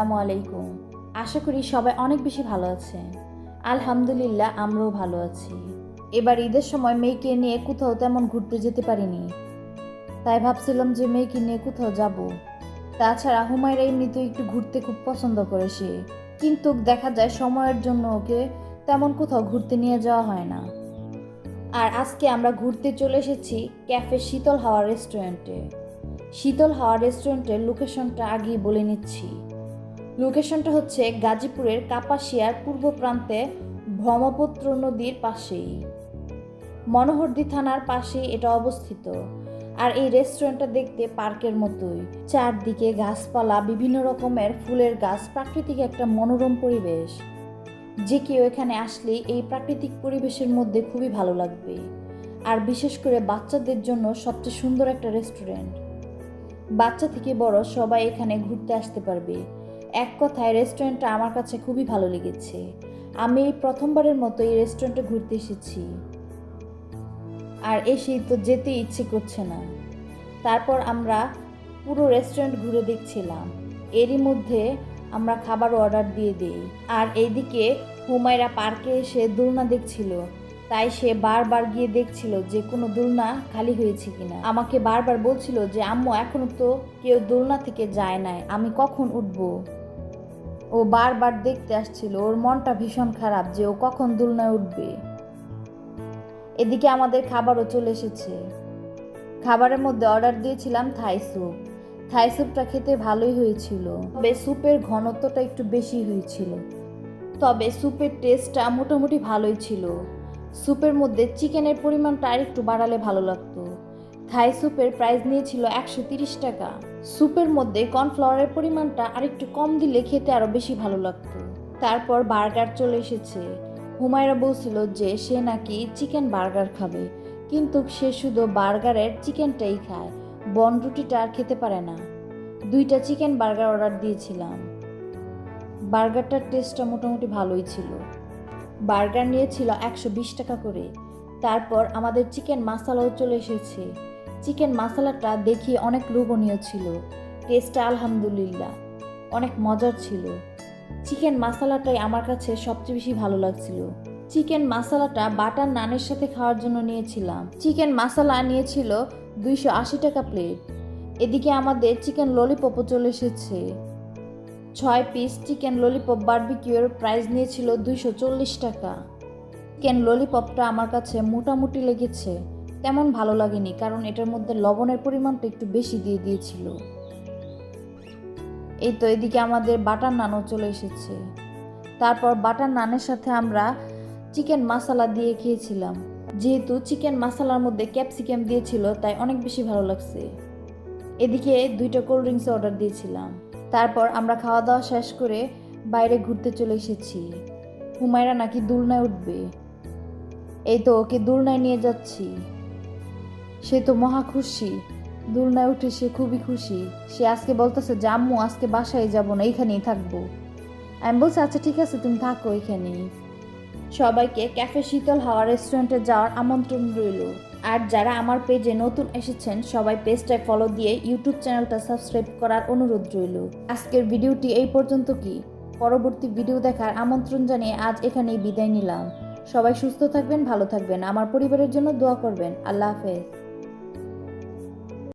আসসালামু আলাইকুম। আশা করি সবাই অনেক বেশি ভালো আছেন। আলহামদুলিল্লাহ আমরাও ভালো আছি। এবার ঈদের সময় মেয়েকে নিয়ে কোথাও তেমন ঘুরতে যেতে পারিনি, তাই ভাবছিলাম যে মেয়েকে নিয়ে কোথাও যাব। তাছাড়া হুমায়রা এমনিতেও একটু ঘুরতে খুব পছন্দ করে সে, কিন্তু দেখা যায় সময়ের জন্য ওকে তেমন কোথাও ঘুরতে নিয়ে যাওয়া হয় না। আর আজকে আমরা ঘুরতে চলে এসেছি ক্যাফে শীতল হাওয়া রেস্টুরেন্টে। শীতল হাওয়া রেস্টুরেন্টের লোকেশনটা আগেই বলে নিচ্ছি। লোকেশনটা হচ্ছে গাজীপুরের কাপাসিয়ার পূর্ব প্রান্তে ব্রহ্মপুত্র নদীর পাশেই, মনোহরদী থানার পাশেই এটা অবস্থিত। আর এই রেস্টুরেন্টটা দেখতে পার্কের মতোই, চারদিকে গাছপালা, বিভিন্ন রকমের ফুলের গাছ, প্রাকৃতিক একটা মনোরম পরিবেশ। যে কেউ এখানে আসলেই এই প্রাকৃতিক পরিবেশের মধ্যে খুবই ভালো লাগবে। আর বিশেষ করে বাচ্চাদের জন্য সবচেয়ে সুন্দর একটা রেস্টুরেন্ট। বাচ্চা থেকে বড় সবাই এখানে ঘুরতে আসতে পারবে। এক কথায় রেস্টুরেন্টটা আমার কাছে খুবই ভালো লেগেছে। আমি এই প্রথমবারের মতো এই রেস্টুরেন্টে ঘুরতে এসেছি, আর এসেই তো যেতে ইচ্ছে করছে না। তারপর আমরা পুরো রেস্টুরেন্ট ঘুরে দেখছিলাম, এরই মধ্যে আমরা খাবার অর্ডার দিয়ে দিই। আর এইদিকে হুমায়রা পার্কে এসে দোলনা দেখছিল, তাই সে বারবার গিয়ে দেখছিল যে কোনো দোলনা খালি হয়েছে কিনা। আমাকে বারবার বলছিল যে আম্মু এখনো তো কেউ দোলনা থেকে যায় নাই, আমি কখন উঠবো। ও বারবার দেখতে আসছিল, ওর মনটা ভীষণ খারাপ যে ও কখন দোলনায় উঠবে। এদিকে আমাদের খাবারও চলে এসেছে। খাবারের মধ্যে অর্ডার দিয়েছিলাম থাই স্যুপ। থাই স্যুপটা খেতে ভালোই হয়েছিল, তবে স্যুপের ঘনত্বটা একটু বেশি হয়েছিল। তবে স্যুপের টেস্টটা মোটামুটি ভালোই ছিল। স্যুপের মধ্যে চিকেনের পরিমাণটা আরেকটু বাড়ালে ভালো লাগতো। থাই স্যুপের প্রাইস নিয়েছিল 130 টাকা। স্যুপের মধ্যে কর্নফ্লাওয়ারের পরিমাণটা আরেকটু কম দিলে খেতে আরও বেশি ভালো লাগতো। তারপর বার্গার চলে এসেছে। হুমায়রা বলছিল যে সে নাকি চিকেন বার্গার খাবে, কিন্তু সে শুধু বার্গারের চিকেনটাই খায়, বন রুটিটা আর খেতে পারে না। 2টা চিকেন বার্গার অর্ডার দিয়েছিলাম। বার্গারটার টেস্টটা মোটামুটি ভালোই ছিল। বার্গার নিয়েছিল 120 টাকা করে। তারপর আমাদের চিকেন মশলাও চলে এসেছে। চিকেন মশলাটা দেখি অনেক লোভনীয় ছিল, টেস্টটা আলহামদুলিল্লাহ অনেক মজার ছিল। চিকেন মশলাটাই আমার কাছে সবচেয়ে বেশি ভালো লাগছিল। চিকেন মশলাটা বাটার নানের সাথে খাওয়ার জন্য নিয়েছিলাম। চিকেন মশলা নিয়েছিল 280 টাকা প্লেট। এদিকে আমাদের চিকেন ললিপপও চলে এসেছে। 6 পিস চিকেন ললিপপ বারবিকিউর প্রাইস নিয়েছিল 240 টাকা। চিকেন ললিপপটা আমার কাছে মোটামুটি লেগেছে, তেমন ভালো লাগেনি, কারণ এটার মধ্যে লবণের পরিমাণটা একটু বেশি দিয়ে দিয়েছিল। এই তো এদিকে আমাদের বাটার নানও চলে এসেছে। তারপর বাটার নানের সাথে আমরা চিকেন মশলা দিয়ে খেয়েছিলাম। যেহেতু চিকেন মশলার মধ্যে ক্যাপসিকাম দিয়েছিল, তাই অনেক বেশি ভালো লাগছে। এদিকে 2টা কোল্ড ড্রিঙ্কস অর্ডার দিয়েছিলাম। তারপর আমরা খাওয়া দাওয়া শেষ করে বাইরে ঘুরতে চলে এসেছি। হুমায়রা নাকি দোলনায় উঠবে, এই তো ওকে দোলনায় নিয়ে যাচ্ছি। সে তো মহা খুশি, দোলনায় উঠে সে খুবই খুশি। সে আজকে বলতেছে যে আম্মু আজকে বাসায় যাব না, এইখানেই থাকবো। আমি বলছি আচ্ছা ঠিক আছে, তুমি থাকো এখানেই। সবাইকে ক্যাফে শীতল হাওয়া রেস্টুরেন্টে যাওয়ার আমন্ত্রণ রইল। আর যারা আমার পেজে নতুন এসেছেন সবাই পেজটায় ফলো দিয়ে ইউটিউব চ্যানেলটা সাবস্ক্রাইব করার অনুরোধ রইল। আজকের ভিডিওটি এই পর্যন্ত। কি পরবর্তী ভিডিও দেখার আমন্ত্রণ জানিয়ে আজ এখানেই বিদায় নিলাম। সবাই সুস্থ থাকবেন, ভালো থাকবেন, আমার পরিবারের জন্য দোয়া করবেন। আল্লাহ হাফেজ।